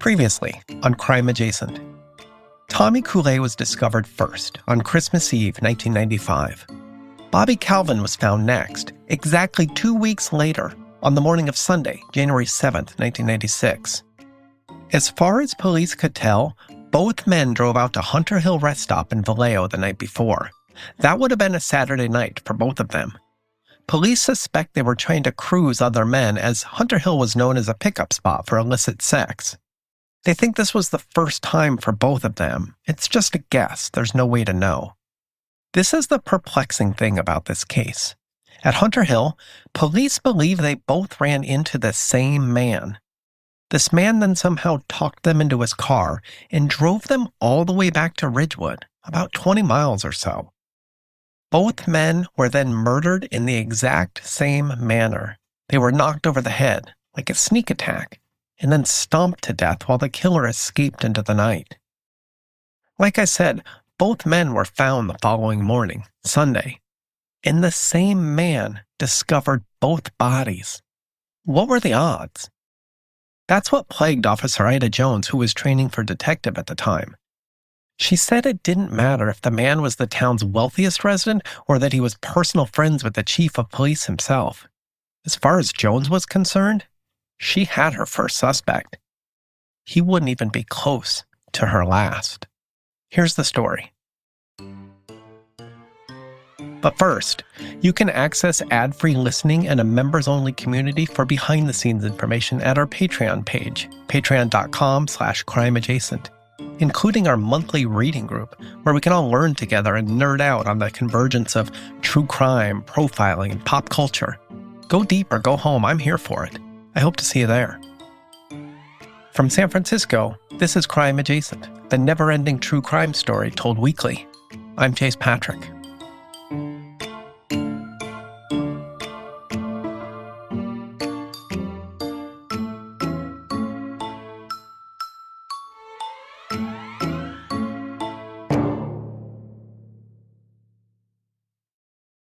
Previously on Crime Adjacent. Tommy Coulet was discovered first on Christmas Eve, 1995. Bobby Calvin was found next, exactly 2 weeks later, on the morning of Sunday, January 7th, 1996. As far as police could tell, both men drove out to Hunter Hill Rest Stop in Vallejo the night before. That would have been a Saturday night for both of them. Police suspect they were trying to cruise other men, as Hunter Hill was known as a pickup spot for illicit sex. They think this was the first time for both of them. It's just a guess. There's no way to know. This is the perplexing thing about this case. At Hunter Hill, police believe they both ran into the same man. This man then somehow talked them into his car and drove them all the way back to Ridgewood, about 20 miles or so. Both men were then murdered in the exact same manner. They were knocked over the head, like a sneak attack, and then stomped to death while the killer escaped into the night. Like I said, both men were found the following morning, Sunday, and the same man discovered both bodies. What were the odds? That's what plagued Officer Ida Jones, who was training for detective at the time. She said it didn't matter if the man was the town's wealthiest resident or that he was personal friends with the chief of police himself. As far as Jones was concerned, she had her first suspect. He wouldn't even be close to her last. Here's the story. But first, you can access ad-free listening and a members-only community for behind-the-scenes information at our Patreon page, patreon.com/crimeadjacent, including our monthly reading group, where we can all learn together and nerd out on the convergence of true crime, profiling, and pop culture. Go deep or go home, I'm here for it. I hope to see you there. From San Francisco, this is Crime Adjacent, the never-ending true crime story told weekly. I'm Chase Patrick.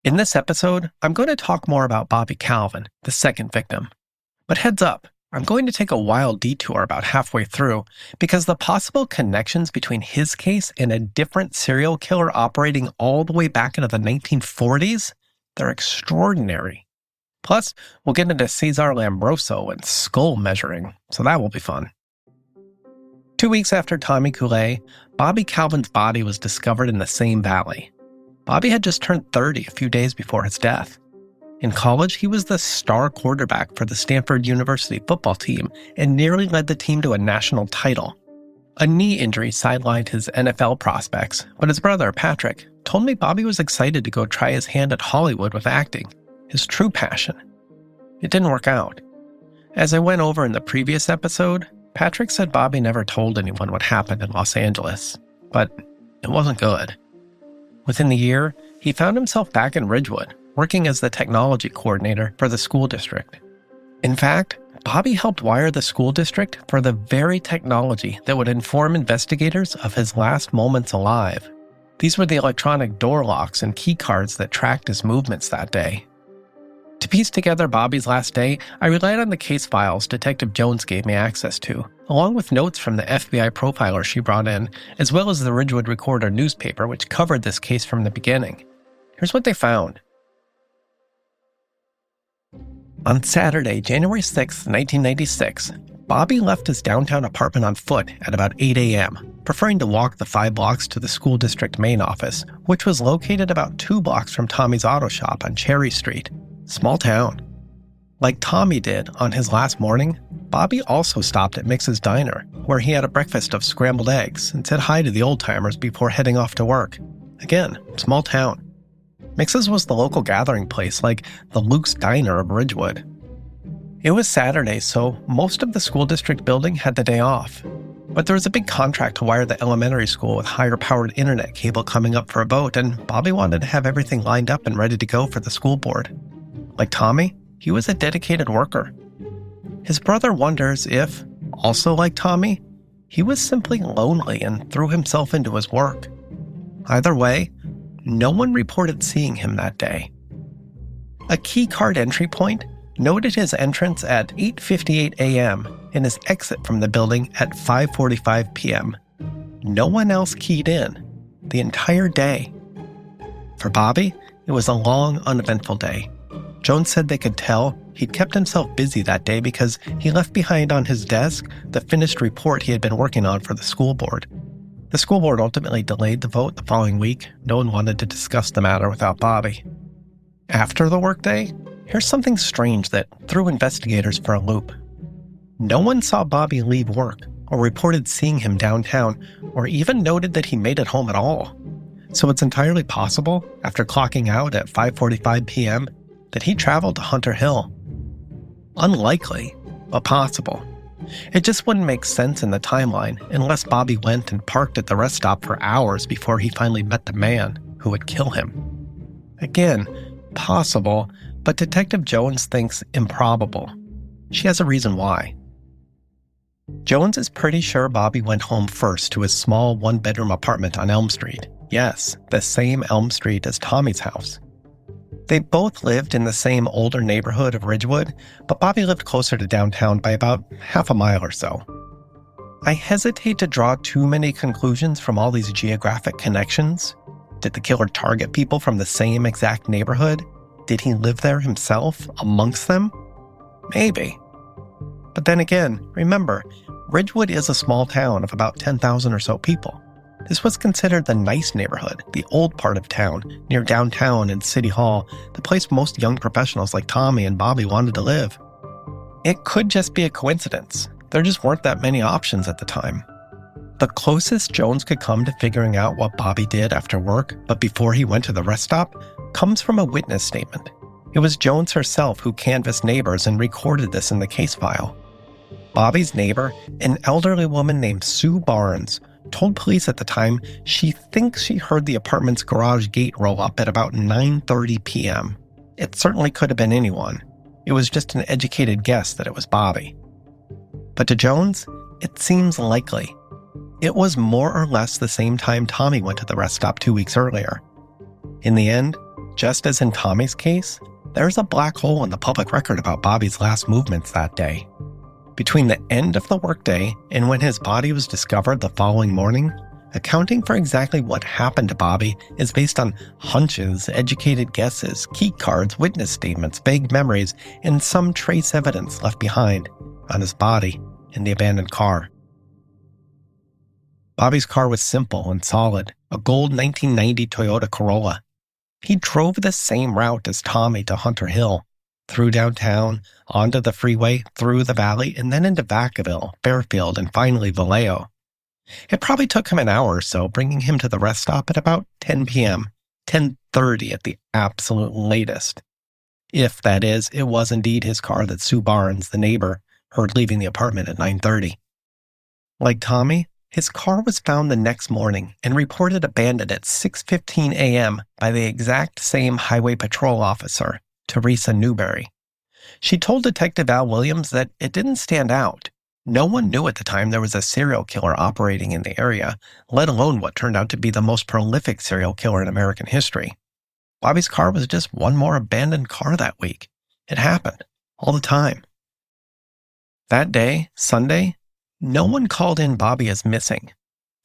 In this episode, I'm going to talk more about Bobby Calvin, the second victim. But heads up, I'm going to take a wild detour about halfway through because the possible connections between his case and a different serial killer operating all the way back into the 1940s, they're extraordinary. Plus, we'll get into Cesar Lambroso and skull measuring, so that will be fun. 2 weeks after Tommy Coulet, Bobby Calvin's body was discovered in the same valley. Bobby had just turned 30 a few days before his death. In college, he was the star quarterback for the Stanford University football team and nearly led the team to a national title. A knee injury sidelined his NFL prospects, but his brother, Patrick, told me Bobby was excited to go try his hand at Hollywood with acting, his true passion. It didn't work out. As I went over in the previous episode, Patrick said Bobby never told anyone what happened in Los Angeles, but it wasn't good. Within the year, he found himself back in Ridgewood, working as the technology coordinator for the school district. In fact, Bobby helped wire the school district for the very technology that would inform investigators of his last moments alive. These were the electronic door locks and key cards that tracked his movements that day. To piece together Bobby's last day, I relied on the case files Detective Jones gave me access to, along with notes from the FBI profiler she brought in, as well as the Ridgewood Recorder newspaper, which covered this case from the beginning. Here's what they found. On Saturday, January 6, 1996, Bobby left his downtown apartment on foot at about 8 a.m., preferring to walk the 5 blocks to the school district main office, which was located about 2 blocks from Tommy's auto shop on Cherry Street. Small town. Like Tommy did on his last morning, Bobby also stopped at Mix's Diner, where he had a breakfast of scrambled eggs and said hi to the old-timers before heading off to work. Again, small town. Mix's was the local gathering place, like the Luke's Diner of Ridgewood. It was Saturday, so most of the school district building had the day off. But there was a big contract to wire the elementary school with higher-powered internet cable coming up for a vote, and Bobby wanted to have everything lined up and ready to go for the school board. Like Tommy, he was a dedicated worker. His brother wonders if, also like Tommy, he was simply lonely and threw himself into his work. Either way, no one reported seeing him that day. A key card entry point noted his entrance at 8:58 a.m., and his exit from the building at 5:45 p.m. No one else keyed in the entire day. For Bobby, it was a long, uneventful day. Jones said they could tell he'd kept himself busy that day because he left behind on his desk the finished report he had been working on for the school board. The school board ultimately delayed the vote the following week. No one wanted to discuss the matter without Bobby. After the workday, here's something strange that threw investigators for a loop. No one saw Bobby leave work or reported seeing him downtown or even noted that he made it home at all. So it's entirely possible, after clocking out at 5:45 p.m., that he traveled to Hunter Hill. Unlikely, but possible. It just wouldn't make sense in the timeline unless Bobby went and parked at the rest stop for hours before he finally met the man who would kill him. Again, possible, but Detective Jones thinks improbable. She has a reason why. Jones is pretty sure Bobby went home first to his small one-bedroom apartment on Elm Street. Yes, the same Elm Street as Tommy's house. They both lived in the same older neighborhood of Ridgewood, but Bobby lived closer to downtown by about half a mile or so. I hesitate to draw too many conclusions from all these geographic connections. Did the killer target people from the same exact neighborhood? Did he live there himself, amongst them? Maybe. But then again, remember, Ridgewood is a small town of about 10,000 or so people. This was considered the nice neighborhood, the old part of town, near downtown and City Hall, the place most young professionals like Tommy and Bobby wanted to live. It could just be a coincidence. There just weren't that many options at the time. The closest Jones could come to figuring out what Bobby did after work, but before he went to the rest stop, comes from a witness statement. It was Jones herself who canvassed neighbors and recorded this in the case file. Bobby's neighbor, an elderly woman named Sue Barnes, told police at the time she thinks she heard the apartment's garage gate roll up at about 9:30 p.m. It certainly could have been anyone. It was just an educated guess that it was Bobby. But to Jones, it seems likely. It was more or less the same time Tommy went to the rest stop 2 weeks earlier. In the end, just as in Tommy's case, there's a black hole in the public record about Bobby's last movements that day. Between the end of the workday and when his body was discovered the following morning, accounting for exactly what happened to Bobby is based on hunches, educated guesses, key cards, witness statements, vague memories, and some trace evidence left behind on his body in the abandoned car. Bobby's car was simple and solid, a gold 1990 Toyota Corolla. He drove the same route as Tommy to Hunter Hill, through downtown, onto the freeway, through the valley, and then into Vacaville, Fairfield, and finally Vallejo. It probably took him an hour or so, bringing him to the rest stop at about 10 p.m., 10:30 at the absolute latest. If, that is, it was indeed his car that Sue Barnes, the neighbor, heard leaving the apartment at 9:30. Like Tommy, his car was found the next morning and reported abandoned at 6:15 a.m. by the exact same highway patrol officer, Teresa Newberry. She told Detective Al Williams that it didn't stand out. No one knew at the time there was a serial killer operating in the area, let alone what turned out to be the most prolific serial killer in American history. Bobby's car was just one more abandoned car that week. It happened, all the time. That day, Sunday, no one called in Bobby as missing.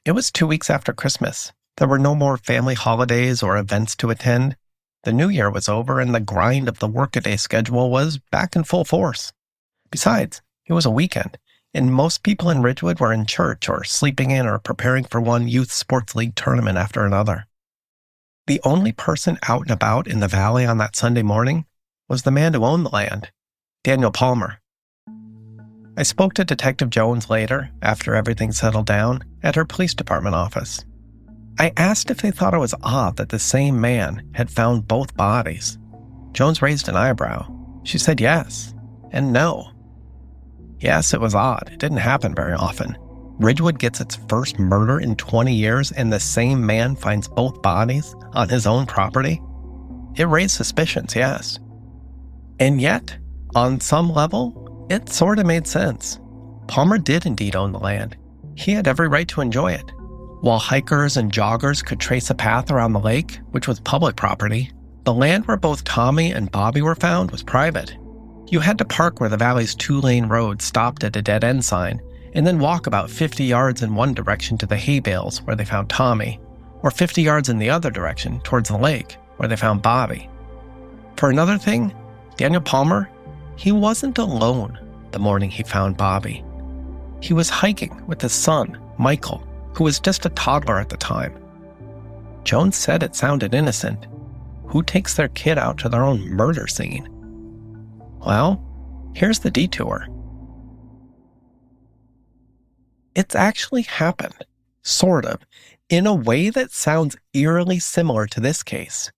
It was 2 weeks after Christmas. There were no more family holidays or events to attend. The new year was over and the grind of the workaday schedule was back in full force. Besides, it was a weekend, and most people in Ridgewood were in church or sleeping in or preparing for one youth sports league tournament after another. The only person out and about in the valley on that Sunday morning was the man who owned the land, Daniel Palmer. I spoke to Detective Jones later, after everything settled down, at her police department office. I asked if they thought it was odd that the same man had found both bodies. Jones raised an eyebrow. She said yes and no. Yes, it was odd. It didn't happen very often. Ridgewood gets its first murder in 20 years and the same man finds both bodies on his own property. It raised suspicions, yes. And yet, on some level, it sort of made sense. Palmer did indeed own the land. He had every right to enjoy it. While hikers and joggers could trace a path around the lake, which was public property, the land where both Tommy and Bobby were found was private. You had to park where the valley's 2-lane road stopped at a dead-end sign, and then walk about 50 yards in one direction to the hay bales where they found Tommy, or 50 yards in the other direction towards the lake where they found Bobby. For another thing, Daniel Palmer, he wasn't alone the morning he found Bobby. He was hiking with his son, Michael, who was just a toddler at the time. Jones said it sounded innocent. Who takes their kid out to their own murder scene? Well, here's the detour. It's actually happened, sort of, in a way that sounds eerily similar to this case.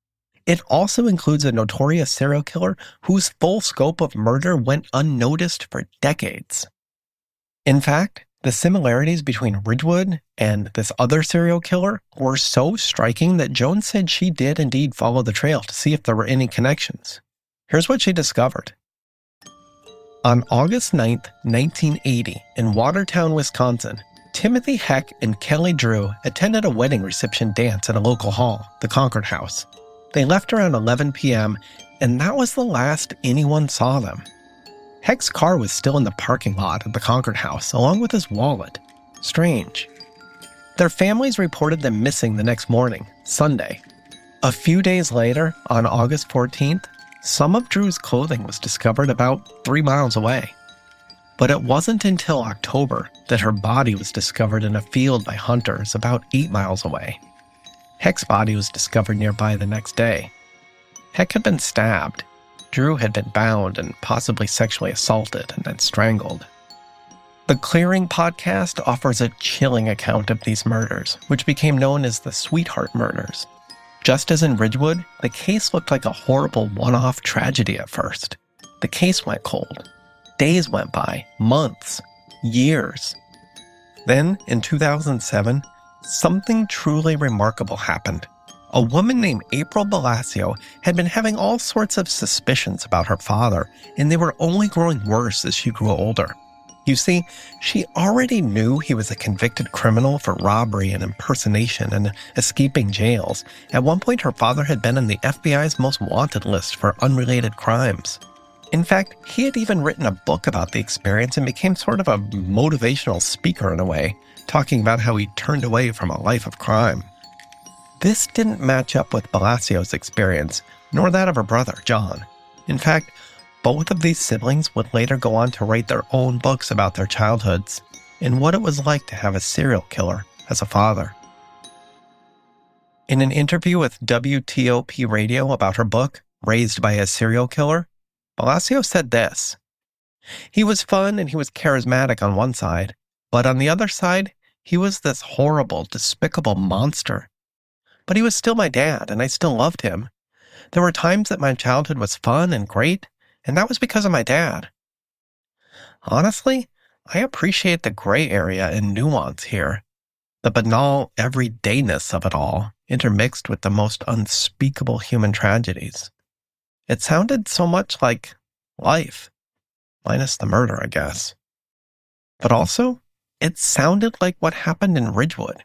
It also includes a notorious serial killer whose full scope of murder went unnoticed for decades. In fact, the similarities between Ridgewood and this other serial killer were so striking that Jones said she did indeed follow the trail to see if there were any connections. Here's what she discovered. On August 9th, 1980, in Watertown, Wisconsin, Timothy Heck and Kelly Drew attended a wedding reception dance at a local hall, the Concord House. They left around 11 p.m., and that was the last anyone saw them. Heck's car was still in the parking lot at the Concord House, along with his wallet. Strange. Their families reported them missing the next morning, Sunday. A few days later, on August 14th, some of Drew's clothing was discovered about 3 miles away. But it wasn't until October that her body was discovered in a field by hunters about 8 miles away. Heck's body was discovered nearby the next day. Heck had been stabbed. Drew had been bound and possibly sexually assaulted and then strangled. The Clearing podcast offers a chilling account of these murders, which became known as the Sweetheart Murders. Just as in Ridgewood, the case looked like a horrible one-off tragedy at first. The case went cold. Days went by, months, years. Then, in 2007, something truly remarkable happened. A woman named April Blasio had been having all sorts of suspicions about her father, and they were only growing worse as she grew older. You see, she already knew he was a convicted criminal for robbery and impersonation and escaping jails. At one point, her father had been on the FBI's most wanted list for unrelated crimes. In fact, he had even written a book about the experience and became sort of a motivational speaker in a way, talking about how he turned away from a life of crime. This didn't match up with Balasio's experience, nor that of her brother, John. In fact, both of these siblings would later go on to write their own books about their childhoods and what it was like to have a serial killer as a father. In an interview with WTOP Radio about her book, Raised by a Serial Killer, Blasio said this: "He was fun and he was charismatic on one side, but on the other side, he was this horrible, despicable monster. But he was still my dad, and I still loved him. There were times that my childhood was fun and great, and that was because of my dad." Honestly, I appreciate the gray area and nuance here. The banal everydayness of it all, intermixed with the most unspeakable human tragedies. It sounded so much like life, minus the murder, I guess. But also, it sounded like what happened in Ridgewood.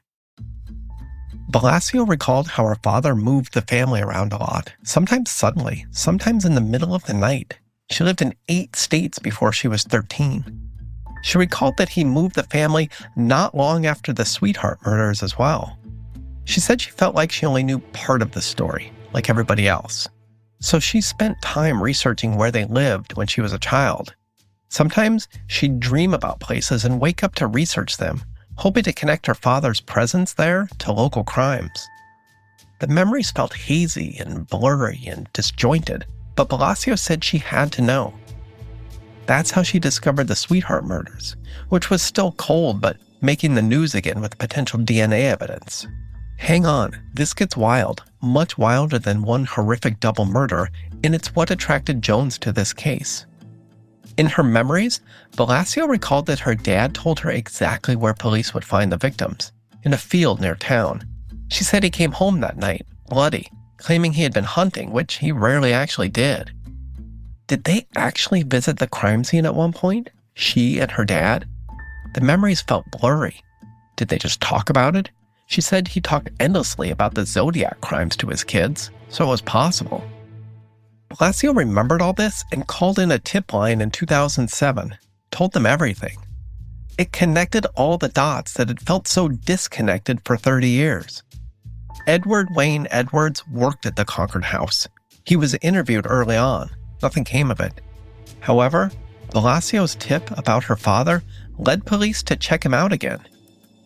Blasio recalled how her father moved the family around a lot, sometimes suddenly, sometimes in the middle of the night. She lived in 8 states before she was 13. She recalled that he moved the family not long after the Sweetheart murders as well. She said she felt like she only knew part of the story, like everybody else. So she spent time researching where they lived when she was a child. Sometimes she'd dream about places and wake up to research them, hoping to connect her father's presence there to local crimes. The memories felt hazy and blurry and disjointed, but Blasio said she had to know. That's how she discovered the Sweetheart murders, which was still cold but making the news again with potential DNA evidence. Hang on, this gets wild, much wilder than one horrific double murder, and it's what attracted Jones to this case. In her memories, Blasio recalled that her dad told her exactly where police would find the victims, in a field near town. She said he came home that night, bloody, claiming he had been hunting, which he rarely actually did. Did they actually visit the crime scene at one point? She and her dad? The memories felt blurry. Did they just talk about it? She said he talked endlessly about the Zodiac crimes to his kids, so it was possible. Blasio remembered all this and called in a tip line in 2007, told them everything. It connected all the dots that had felt so disconnected for 30 years. Edward Wayne Edwards worked at the Concord house. He was interviewed early on. Nothing came of it. However, Blasio's tip about her father led police to check him out again.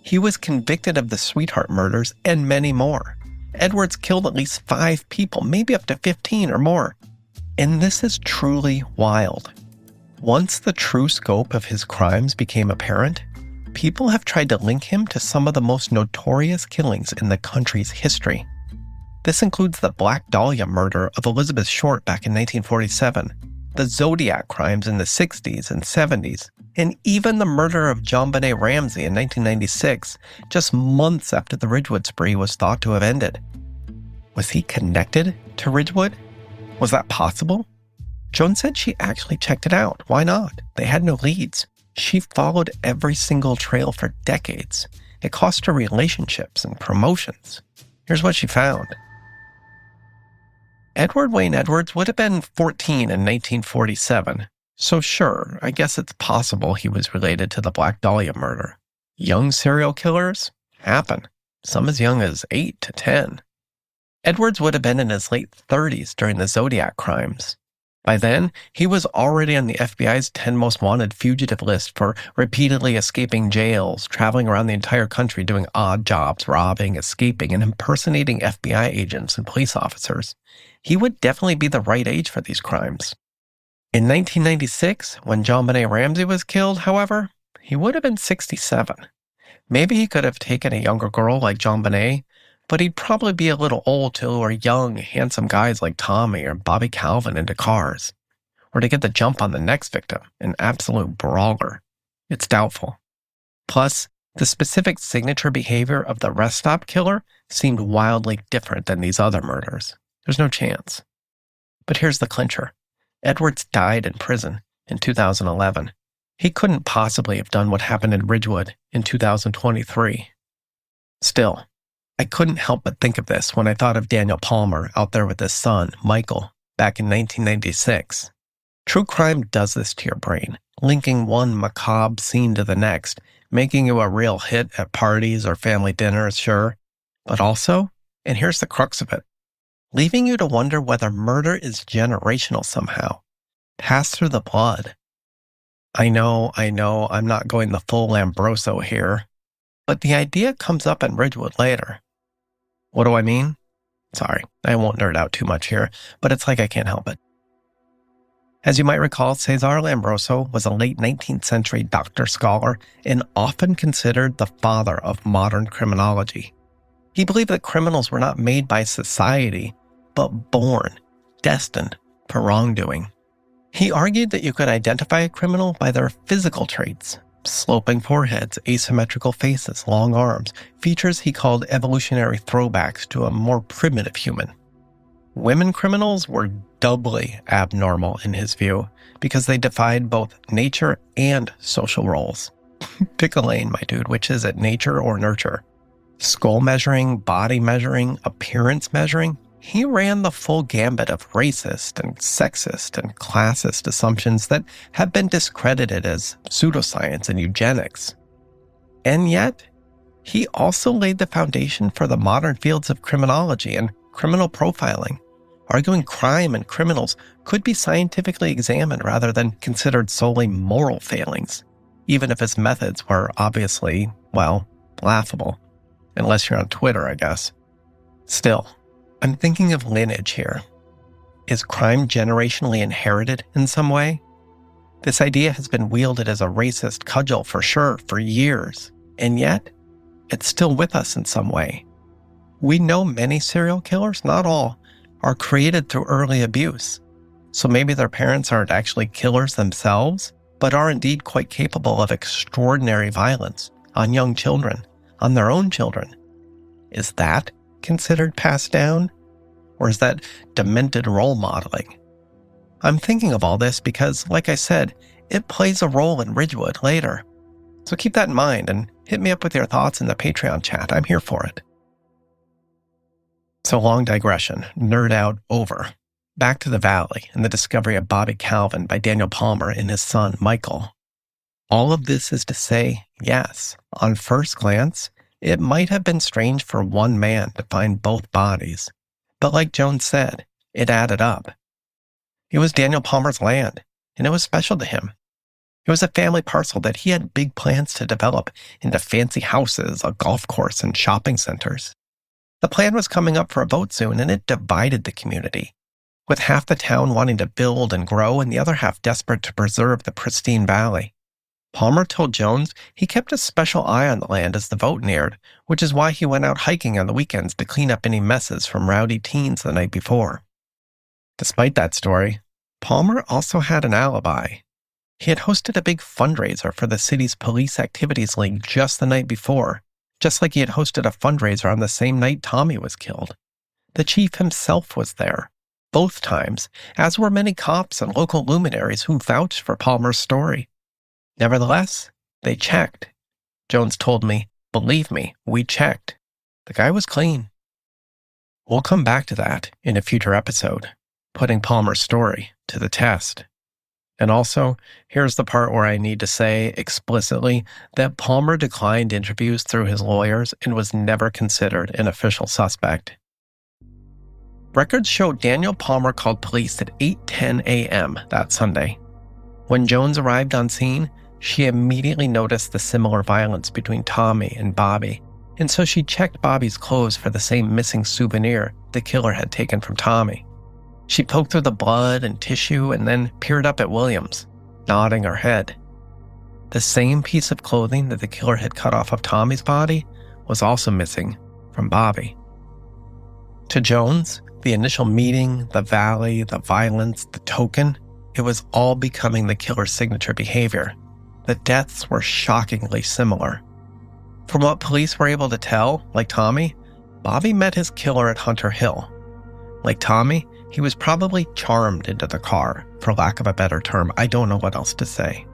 He was convicted of the Sweetheart murders and many more. Edwards killed at least 5 people, maybe up to 15 or more. And this is truly wild. Once the true scope of his crimes became apparent, people have tried to link him to some of the most notorious killings in the country's history. This includes the Black Dahlia murder of Elizabeth Short back in 1947, the Zodiac crimes in the 60s and 70s, and even the murder of Jon Benet Ramsey in 1996, just months after the Ridgewood spree was thought to have ended. Was he connected to Ridgewood? Was that possible? Joan said she actually checked it out. Why not? They had no leads. She followed every single trail for decades. It cost her relationships and promotions. Here's what she found. Edward Wayne Edwards would have been 14 in 1947. So sure, I guess it's possible he was related to the Black Dahlia murder. Young serial killers happen, some as young as 8 to 10. Edwards would have been in his late 30s during the Zodiac crimes. By then, he was already on the FBI's 10 most wanted fugitive list for repeatedly escaping jails, traveling around the entire country doing odd jobs, robbing, escaping, and impersonating FBI agents and police officers. He would definitely be the right age for these crimes. In 1996, when Jon Benet Ramsey was killed, however, he would have been 67. Maybe he could have taken a younger girl like Jon Benet, but he'd probably be a little old to lure young, handsome guys like Tommy or Bobby Calvin into cars, or to get the jump on the next victim, an absolute brawler. It's doubtful. Plus, the specific signature behavior of the rest stop killer seemed wildly different than these other murders. There's no chance. But here's the clincher. Edwards died in prison in 2011. He couldn't possibly have done what happened in Ridgewood in 2023. Still, I couldn't help but think of this when I thought of Daniel Palmer out there with his son, Michael, back in 1996. True crime does this to your brain, linking one macabre scene to the next, making you a real hit at parties or family dinners, sure, but also, and here's the crux of it, leaving you to wonder whether murder is generational somehow, passed through the blood. I know, I'm not going the full Lambroso here, but the idea comes up in Ridgewood later. What do I mean? Sorry, I won't nerd out too much here, but it's like I can't help it. As you might recall, Cesar Lambroso was a late 19th century doctor scholar and often considered the father of modern criminology. He believed that criminals were not made by society, but born, destined for wrongdoing. He argued that you could identify a criminal by their physical traits, sloping foreheads, asymmetrical faces, long arms, features he called evolutionary throwbacks to a more primitive human. Women criminals were doubly abnormal in his view because they defied both nature and social roles. Pick a lane, my dude. Which is it, nature or nurture? Skull measuring, body measuring, appearance measuring? He ran the full gambit of racist and sexist and classist assumptions that have been discredited as pseudoscience and eugenics. And yet, he also laid the foundation for the modern fields of criminology and criminal profiling, arguing crime and criminals could be scientifically examined rather than considered solely moral failings, even if his methods were obviously, well, laughable. Unless you're on Twitter, I guess. Still, I'm thinking of lineage here. Is crime generationally inherited in some way? This idea has been wielded as a racist cudgel for sure for years, and yet it's still with us in some way. We know many serial killers, not all, are created through early abuse. So maybe their parents aren't actually killers themselves, but are indeed quite capable of extraordinary violence on young children, on their own children. Is that considered passed down? Or is that demented role modeling? I'm thinking of all this because, like I said, it plays a role in Ridgewood later. So keep that in mind and hit me up with your thoughts in the Patreon chat. I'm here for it. So long digression, nerd out over. Back to the Valley and the discovery of Bobby Calvin by Daniel Palmer and his son, Michael. All of this is to say, yes, on first glance, it might have been strange for one man to find both bodies. But like Jones said, it added up. It was Daniel Palmer's land, and it was special to him. It was a family parcel that he had big plans to develop into fancy houses, a golf course, and shopping centers. The plan was coming up for a vote soon, and it divided the community, with half the town wanting to build and grow and the other half desperate to preserve the pristine valley. Palmer told Jones he kept a special eye on the land as the vote neared, which is why he went out hiking on the weekends to clean up any messes from rowdy teens the night before. Despite that story, Palmer also had an alibi. He had hosted a big fundraiser for the city's Police Activities League just the night before, just like he had hosted a fundraiser on the same night Tommy was killed. The chief himself was there, both times, as were many cops and local luminaries who vouched for Palmer's story. Nevertheless, they checked. Jones told me, "Believe me, we checked. The guy was clean." We'll come back to that in a future episode, putting Palmer's story to the test. And also, here's the part where I need to say explicitly that Palmer declined interviews through his lawyers and was never considered an official suspect. Records show Daniel Palmer called police at 8:10 a.m. that Sunday. When Jones arrived on scene, she immediately noticed the similar violence between Tommy and Bobby, and so she checked Bobby's clothes for the same missing souvenir the killer had taken from Tommy. She poked through the blood and tissue and then peered up at Williams, nodding her head. The same piece of clothing that the killer had cut off of Tommy's body was also missing from Bobby. To Jones, the initial meeting, the valley, the violence, the token, it was all becoming the killer's signature behavior. The deaths were shockingly similar. From what police were able to tell, like Tommy, Bobby met his killer at Hunter Hill. Like Tommy, he was probably charmed into the car, for lack of a better term. I don't know what else to say.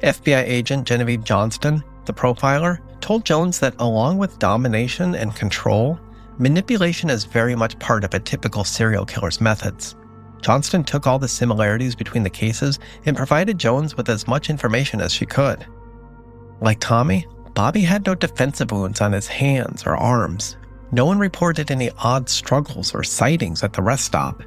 FBI agent Genevieve Johnston, the profiler, told Jones that along with domination and control, manipulation is very much part of a typical serial killer's methods. Johnston took all the similarities between the cases and provided Jones with as much information as she could. Like Tommy, Bobby had no defensive wounds on his hands or arms. No one reported any odd struggles or sightings at the rest stop,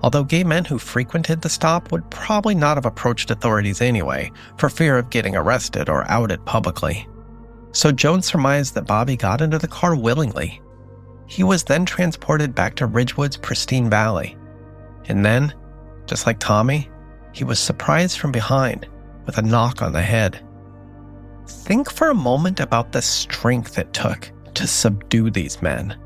although gay men who frequented the stop would probably not have approached authorities anyway, for fear of getting arrested or outed publicly. So Jones surmised that Bobby got into the car willingly. He was then transported back to Ridgewood's pristine valley. And then, just like Tommy, he was surprised from behind with a knock on the head. Think for a moment about the strength it took to subdue these men.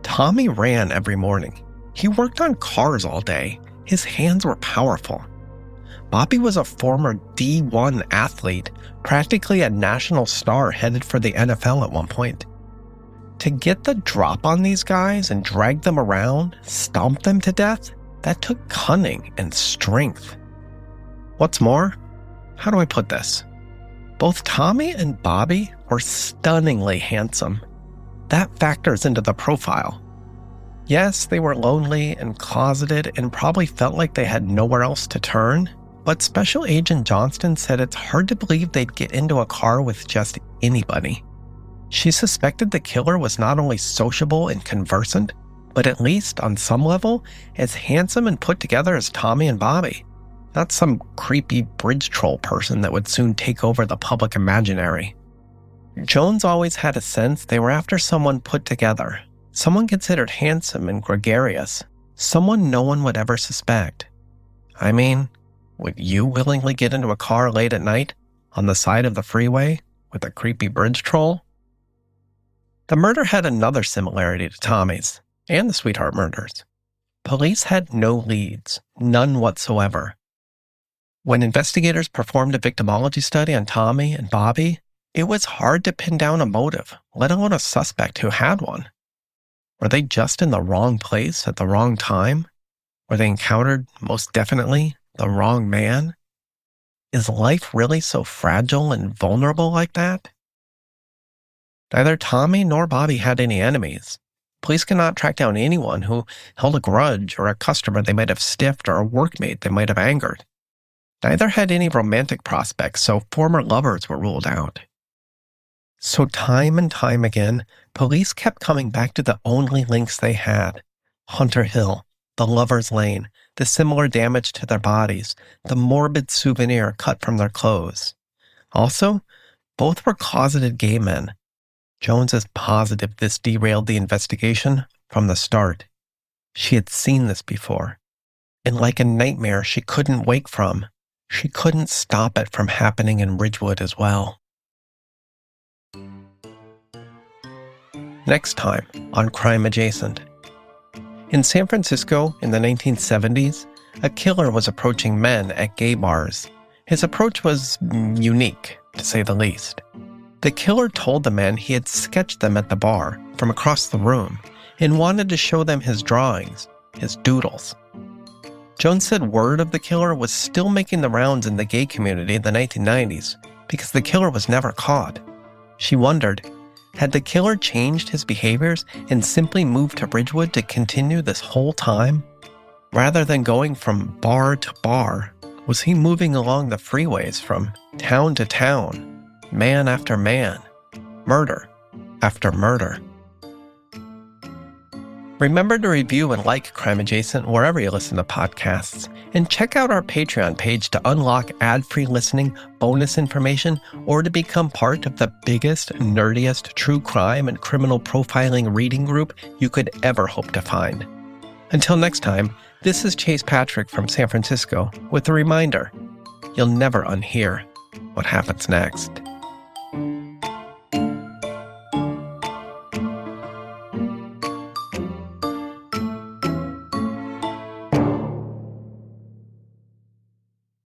Tommy ran every morning. He worked on cars all day. His hands were powerful. Bobby was a former D1 athlete, practically a national star headed for the NFL at one point. To get the drop on these guys and drag them around, stomp them to death, that took cunning and strength. What's more, how do I put this? Both Tommy and Bobby were stunningly handsome. That factors into the profile. Yes, they were lonely and closeted and probably felt like they had nowhere else to turn, but Special Agent Johnston said it's hard to believe they'd get into a car with just anybody. She suspected the killer was not only sociable and conversant, but at least, on some level, as handsome and put together as Tommy and Bobby. Not some creepy bridge troll person that would soon take over the public imaginary. Jones always had a sense they were after someone put together, someone considered handsome and gregarious, someone no one would ever suspect. I mean, would you willingly get into a car late at night on the side of the freeway with a creepy bridge troll? The murder had another similarity to Tommy's and the Sweetheart murders. Police had no leads, none whatsoever. When investigators performed a victimology study on Tommy and Bobby, it was hard to pin down a motive, let alone a suspect who had one. Were they just in the wrong place at the wrong time? Were they encountered, most definitely, the wrong man? Is life really so fragile and vulnerable like that? Neither Tommy nor Bobby had any enemies. Police cannot track down anyone who held a grudge or a customer they might have stiffed or a workmate they might have angered. Neither had any romantic prospects, so former lovers were ruled out. So time and time again, police kept coming back to the only links they had. Hunter Hill, the lover's lane, the similar damage to their bodies, the morbid souvenir cut from their clothes. Also, both were closeted gay men. Jones is positive this derailed the investigation from the start. She had seen this before. And like a nightmare she couldn't wake from, she couldn't stop it from happening in Ridgewood as well. Next time on Crime Adjacent. In San Francisco in the 1970s, a killer was approaching men at gay bars. His approach was unique, to say the least. The killer told the men he had sketched them at the bar from across the room and wanted to show them his drawings, his doodles. Jones said word of the killer was still making the rounds in the gay community in the 1990s because the killer was never caught. She wondered, had the killer changed his behaviors and simply moved to Ridgewood to continue this whole time? Rather than going from bar to bar, was he moving along the freeways from town to town, man after man, murder after murder? Remember to review and like Crime Adjacent wherever you listen to podcasts, and check out our Patreon page to unlock ad-free listening, bonus information, or to become part of the biggest, nerdiest true crime and criminal profiling reading group you could ever hope to find. Until next time, this is Chase Patrick from San Francisco with a reminder, you'll never unhear what happens next.